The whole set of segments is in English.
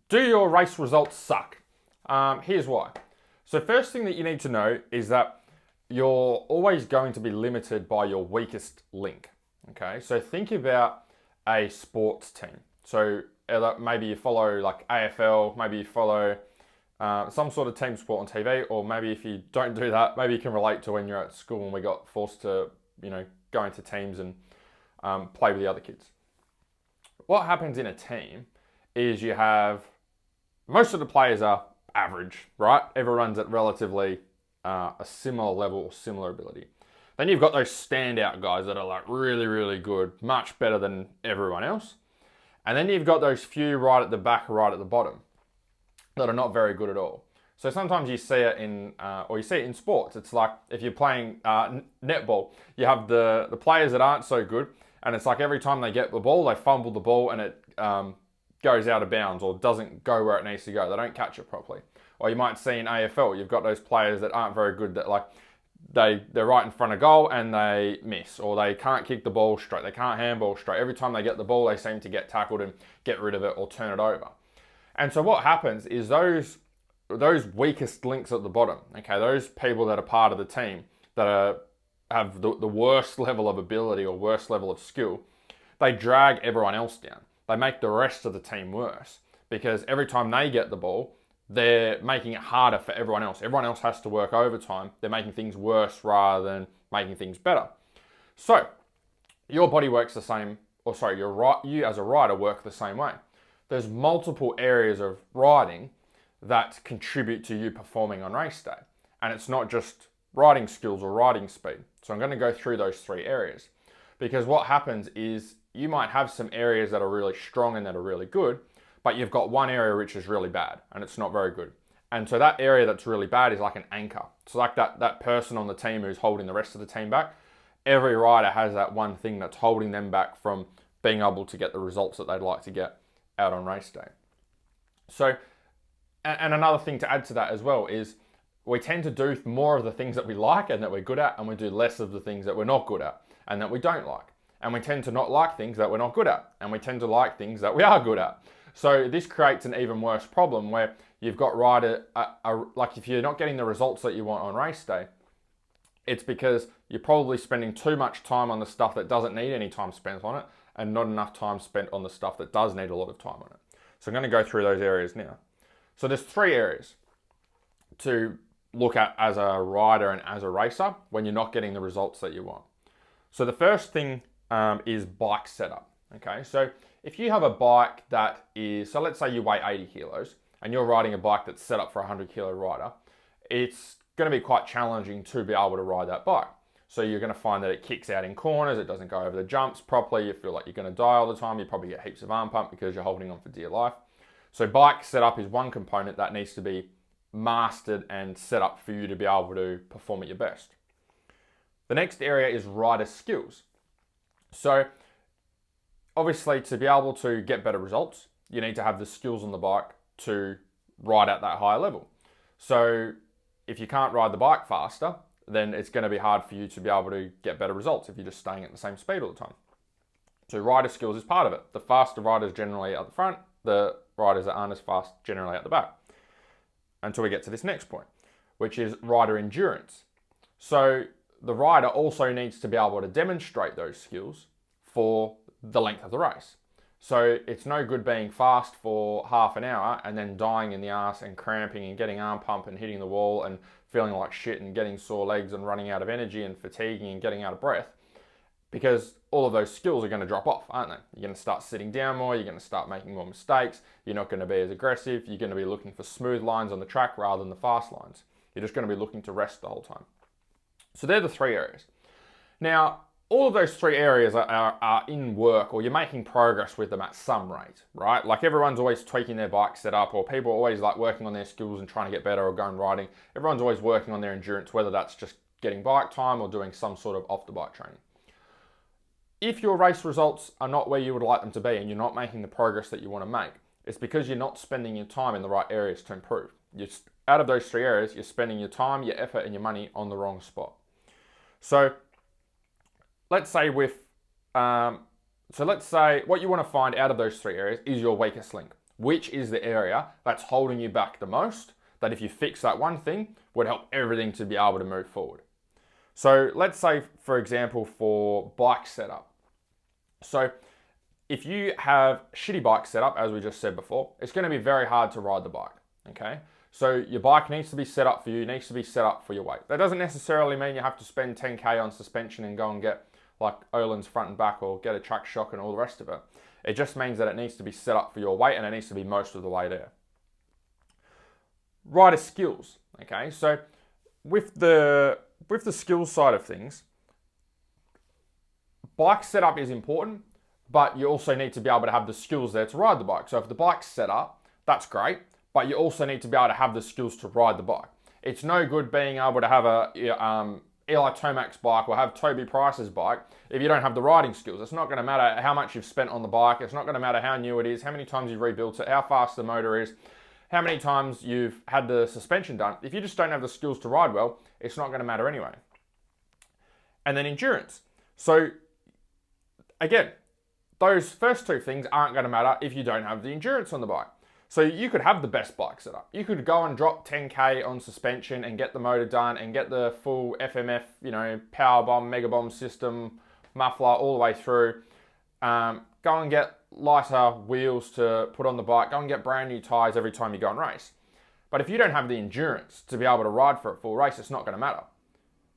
Do your race results suck? Here's why. So first thing that you need to know is that you're always going to be limited by your weakest link. Okay, so think about a sports team. So maybe you follow like AFL, maybe you follow some sort of team sport on TV, or maybe if you don't do that, maybe you can relate to when you're at school and we got forced to, go into teams and play with the other kids. What happens in a team is you have most of the players are average, right? Everyone's at relatively a similar level or similar ability. Then you've got those standout guys that are like really, really good, much better than everyone else. And then you've got those few right at the back, right at the bottom, that are not very good at all. So sometimes you see it or you see it in sports. It's like if you're playing netball, you have the players that aren't so good, and it's like every time they get the ball, they fumble the ball and it goes out of bounds or doesn't go where it needs to go. They don't catch it properly. Or you might see in AFL, you've got those players that aren't very good that like they're right in front of goal and they miss, or they can't kick the ball straight, they can't handball straight. Every time they get the ball, they seem to get tackled and get rid of it or turn it over. And so what happens is those weakest links at the bottom, okay, those people that are part of the team that have the worst level of ability or worst level of skill, they drag everyone else down. They make the rest of the team worse because every time they get the ball, they're making it harder for everyone else. Everyone else has to work overtime. They're making things worse rather than making things better. So your body works the same, you as a rider work the same way. There's multiple areas of riding that contribute to you performing on race day. And it's not just riding skills or riding speed. So I'm going to go through those three areas because what happens is you might have some areas that are really strong and that are really good, but you've got one area which is really bad and it's not very good. And so that area that's really bad is like an anchor. So like that person on the team who's holding the rest of the team back, every rider has that one thing that's holding them back from being able to get the results that they'd like to get out on race day. So, and another thing to add to that as well is we tend to do more of the things that we like and that we're good at, and we do less of the things that we're not good at and that we don't like. And we tend to not like things that we're not good at, and we tend to like things that we are good at. So this creates an even worse problem where you've got like if you're not getting the results that you want on race day, it's because you're probably spending too much time on the stuff that doesn't need any time spent on it and not enough time spent on the stuff that does need a lot of time on it. So I'm going to go through those areas now. So there's three areas to look at as a rider and as a racer when you're not getting the results that you want. So the first thing is bike setup. Okay, so if you have a bike that is, so let's say you weigh 80 kilos and you're riding a bike that's set up for a 100 kilo rider, it's going to be quite challenging to be able to ride that bike. So you're going to find that it kicks out in corners, it doesn't go over the jumps properly, you feel like you're going to die all the time, you probably get heaps of arm pump because you're holding on for dear life. So bike setup is one component that needs to be mastered and set up for you to be able to perform at your best. The next area is rider skills. So obviously to be able to get better results, you need to have the skills on the bike to ride at that higher level. So if you can't ride the bike faster, then it's going to be hard for you to be able to get better results if you're just staying at the same speed all the time. So rider skills is part of it. The faster riders generally at the front, the riders that aren't as fast generally at the back. Until we get to this next point, which is rider endurance. So the rider also needs to be able to demonstrate those skills for the length of the race. So it's no good being fast for half an hour and then dying in the ass and cramping and getting arm pump and hitting the wall and feeling like shit and getting sore legs and running out of energy and fatiguing and getting out of breath, because all of those skills are going to drop off, aren't they? You're going to start sitting down more, you're going to start making more mistakes, you're not going to be as aggressive, you're going to be looking for smooth lines on the track rather than the fast lines. You're just going to be looking to rest the whole time. So they're the three areas. Now, all of those three areas are in work, or you're making progress with them at some rate, right? Like everyone's always tweaking their bike setup, or people are always like working on their skills and trying to get better or going riding. Everyone's always working on their endurance, whether that's just getting bike time or doing some sort of off the bike training. If your race results are not where you would like them to be and you're not making the progress that you want to make, it's because you're not spending your time in the right areas to improve. Out of those three areas, you're spending your time, your effort, and your money on the wrong spot. So let's say what you want to find out of those three areas is your weakest link. which is the area that's holding you back the most, that if you fix that one thing, would help everything to be able to move forward. So let's say, for example, for bike setup. So if you have shitty bike setup, as we just said before, it's going to be very hard to ride the bike, okay? So your bike needs to be set up for you, needs to be set up for your weight. That doesn't necessarily mean you have to spend 10K on suspension and go and get like Öhlins front and back or get a track shock and all the rest of it. It just means that it needs to be set up for your weight and it needs to be most of the way there. Rider skills, okay? So with the skills side of things, bike setup is important, but you also need to be able to have the skills there to ride the bike. So if the bike's set up, that's great, but you also need to be able to have the skills to ride the bike. It's no good being able to have a Eli Tomac's bike or have Toby Price's bike if you don't have the riding skills. It's not going to matter how much you've spent on the bike. It's not going to matter how new it is, how many times you've rebuilt it, how fast the motor is, how many times you've had the suspension done. If you just don't have the skills to ride well, it's not going to matter anyway. And then endurance. So again, those first two things aren't going to matter if you don't have the endurance on the bike. So you could have the best bike setup. You could go and drop 10K on suspension and get the motor done and get the full FMF, power bomb, mega bomb system, muffler all the way through. Go and get lighter wheels to put on the bike. Go and get brand new tires every time you go and race. But if you don't have the endurance to be able to ride for a full race, it's not going to matter,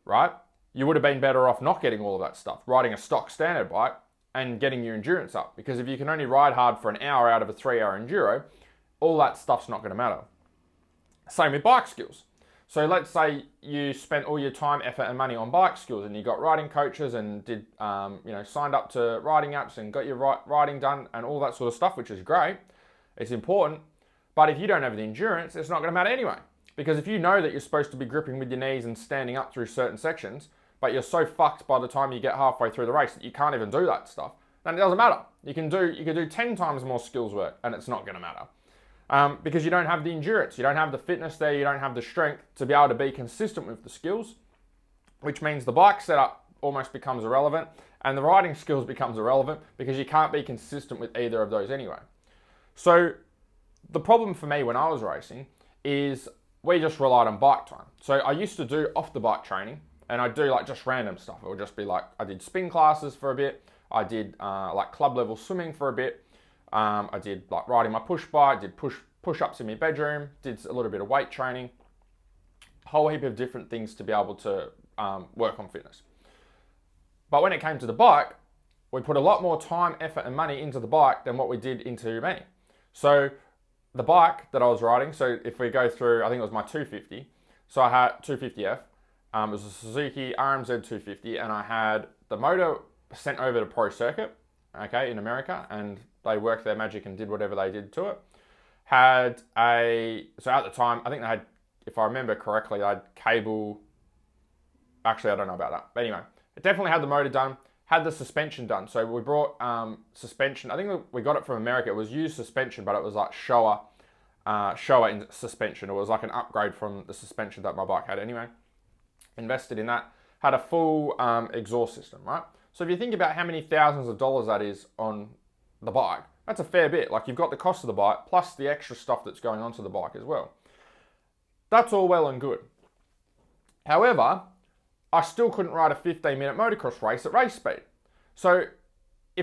right? You would have been better off not getting all of that stuff, riding a stock standard bike and getting your endurance up. Because if you can only ride hard for an hour out of a 3-hour enduro, all that stuff's not going to matter. Same with bike skills. So let's say you spent all your time, effort and money on bike skills and you got riding coaches and did, signed up to riding apps and got your riding done and all that sort of stuff, which is great. It's important. But if you don't have the endurance, it's not going to matter anyway. Because if you know that you're supposed to be gripping with your knees and standing up through certain sections, but you're so fucked by the time you get halfway through the race that you can't even do that stuff, then it doesn't matter. You can do 10 times more skills work and it's not going to matter. Because you don't have the endurance, you don't have the fitness there, you don't have the strength to be able to be consistent with the skills, which means the bike setup almost becomes irrelevant and the riding skills becomes irrelevant because you can't be consistent with either of those anyway. So the problem for me when I was racing is we just relied on bike time. So I used to do off the bike training and I'd do like just random stuff. It would just be like, I did spin classes for a bit, I did like club level swimming for a bit, I did like riding my push bike, did push-ups in my bedroom, did a little bit of weight training, a whole heap of different things to be able to work on fitness. But when it came to the bike, we put a lot more time, effort and money into the bike than what we did into me. So the bike that I was riding, so if we go through, I think it was my 250, so I had 250F, it was a Suzuki RMZ 250 and I had the motor sent over to Pro Circuit, okay, in America, and they worked their magic and did whatever they did to it. So at the time, I think they had, if I remember correctly, they had cable, actually I don't know about that, but anyway, it definitely had the motor done, had the suspension done. So we brought suspension, I think we got it from America, it was used suspension, but it was like Showa in suspension. It was like an upgrade from the suspension that my bike had anyway. Invested in that, had a full exhaust system, right? So if you think about how many thousands of dollars that is on the bike, that's a fair bit. Like you've got the cost of the bike plus the extra stuff that's going onto the bike as well. That's all well and good. However, I still couldn't ride a 15-minute motocross race at race speed. So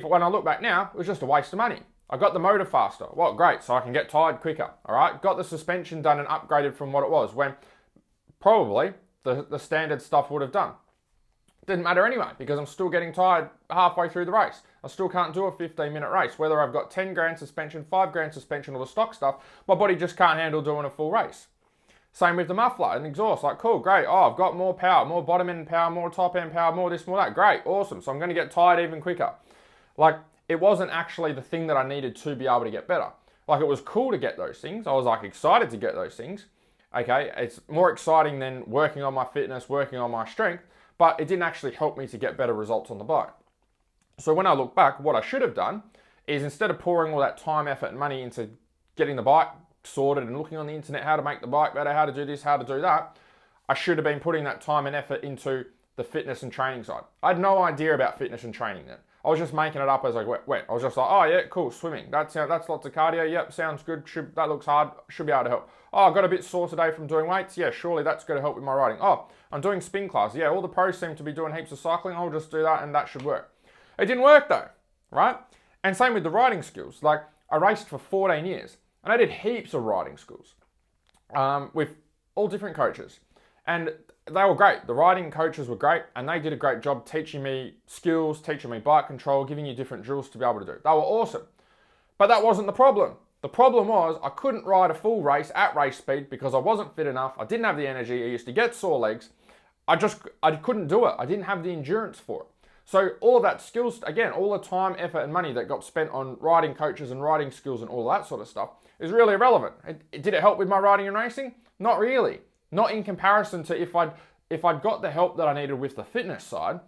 when I look back now, it was just a waste of money. I got the motor faster. Well, great, so I can get tired quicker, all right? Got the suspension done and upgraded from what it was when probably the standard stuff would have done. Didn't matter anyway, because I'm still getting tired halfway through the race. I still can't do a 15-minute race. Whether I've got 10 grand suspension, 5 grand suspension, or the stock stuff, my body just can't handle doing a full race. Same with the muffler and exhaust. Like, cool, great. Oh, I've got more power, more bottom end power, more top end power, more this, more that. Great, awesome. So I'm going to get tired even quicker. Like, it wasn't actually the thing that I needed to be able to get better. Like, it was cool to get those things. I was like excited to get those things. Okay, it's more exciting than working on my fitness, working on my strength, but it didn't actually help me to get better results on the bike. So when I look back, what I should have done is instead of pouring all that time, effort and money into getting the bike sorted and looking on the internet how to make the bike better, how to do this, how to do that, I should have been putting that time and effort into the fitness and training side. I had no idea about fitness and training then. I was just making it up as I went. I was just like, oh yeah, cool, swimming. That's lots of cardio. Yep, sounds good. That looks hard. Should be able to help. Oh, I got a bit sore today from doing weights. Yeah, surely that's going to help with my riding. Oh, I'm doing spin class. Yeah, all the pros seem to be doing heaps of cycling. I'll just do that and that should work. It didn't work though, right? And same with the riding skills. Like I raced for 14 years and I did heaps of riding schools with all different coaches. And they were great. The riding coaches were great and they did a great job teaching me skills, teaching me bike control, giving you different drills to be able to do. They were awesome. But that wasn't the problem. The problem was I couldn't ride a full race at race speed because I wasn't fit enough. I didn't have the energy. I used to get sore legs. I couldn't do it. I didn't have the endurance for it. So all of that skills, again, all the time, effort and money that got spent on riding coaches and riding skills and all that sort of stuff is really irrelevant. Did it help with my riding and racing? Not really. Not in comparison to if I'd got the help that I needed with the fitness side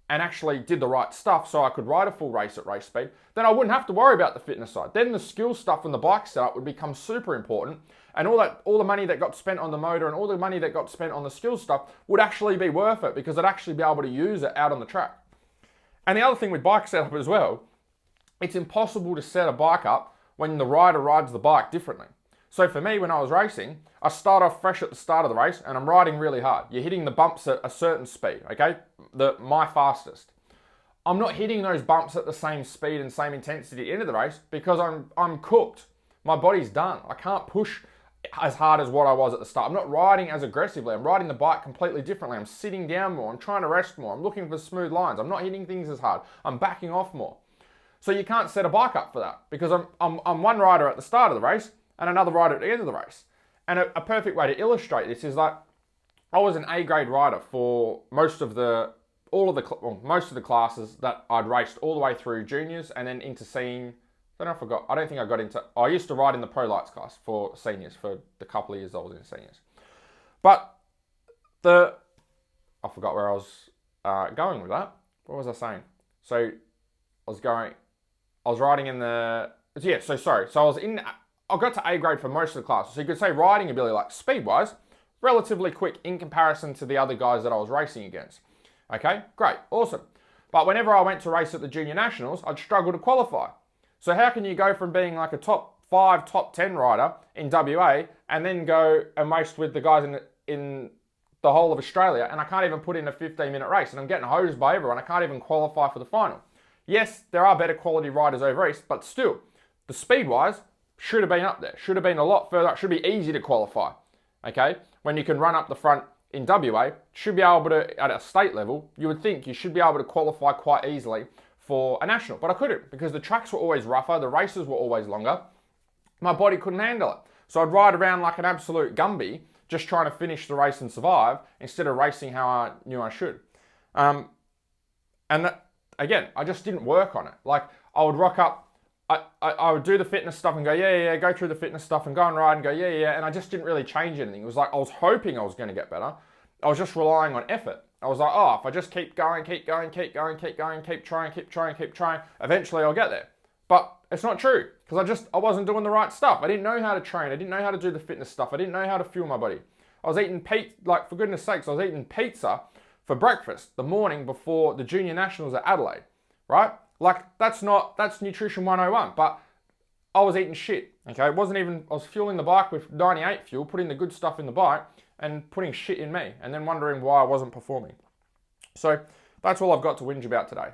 and actually did the right stuff so I could ride a full race at race speed, then I wouldn't have to worry about the fitness side. Then the skill stuff and the bike setup would become super important, and all the money that got spent on the motor and all the money that got spent on the skill stuff would actually be worth it because I'd actually be able to use it out on the track. And the other thing with bike setup as well, it's impossible to set a bike up when the rider rides the bike differently. So for me, when I was racing, I start off fresh at the start of the race and I'm riding really hard. You're hitting the bumps at a certain speed, okay? My fastest. I'm not hitting those bumps at the same speed and same intensity at the end of the race because I'm cooked. My body's done. I can't push as hard as what I was at the start. I'm not riding as aggressively. I'm riding the bike completely differently. I'm sitting down more. I'm trying to rest more. I'm looking for smooth lines. I'm not hitting things as hard. I'm backing off more. So you can't set a bike up for that because I'm one rider at the start of the race and another rider at the end of the race. And a perfect way to illustrate this is like I was an A grade rider for most of the classes that I'd raced all the way through juniors and then into senior. I don't think I got into. I used to ride in the Pro Lights class for seniors for the couple of years I was in seniors. But I forgot where I was going with that. What was I saying? So I was riding in the. Yeah. So sorry. So I got to A grade for most of the classes. So you could say riding ability, like speed-wise, relatively quick in comparison to the other guys that I was racing against. Okay, great, awesome. But whenever I went to race at the Junior Nationals, I'd struggle to qualify. So how can you go from being like a top 5, top 10 rider in WA and then go and race with the guys in the whole of Australia and I can't even put in a 15-minute race and I'm getting hosed by everyone. I can't even qualify for the final. Yes, there are better quality riders over East, but still, the speed-wise, should have been up there. Should have been a lot further up. Should be easy to qualify. Okay? When you can run up the front in WA, should be able to, at a state level, you would think you should be able to qualify quite easily for a national. But I couldn't because the tracks were always rougher. The races were always longer. My body couldn't handle it. So I'd ride around like an absolute Gumby just trying to finish the race and survive instead of racing how I knew I should. And that, again, I just didn't work on it. Like I would rock up, I would do the fitness stuff and go, yeah, go through the fitness stuff and go and ride and go, yeah, and I just didn't really change anything. It was like I was hoping I was going to get better. I was just relying on effort. I was like, oh, if I just keep going, keep trying, eventually I'll get there. But it's not true because I wasn't doing the right stuff. I didn't know how to train. I didn't know how to do the fitness stuff. I didn't know how to fuel my body. I was eating pizza, like for goodness sakes, I was eating pizza for breakfast the morning before the Junior Nationals at Adelaide, right? Like that's nutrition 101, but I was eating shit, okay? I was fueling the bike with 98 fuel, putting the good stuff in the bike and putting shit in me and then wondering why I wasn't performing. So that's all I've got to whinge about today.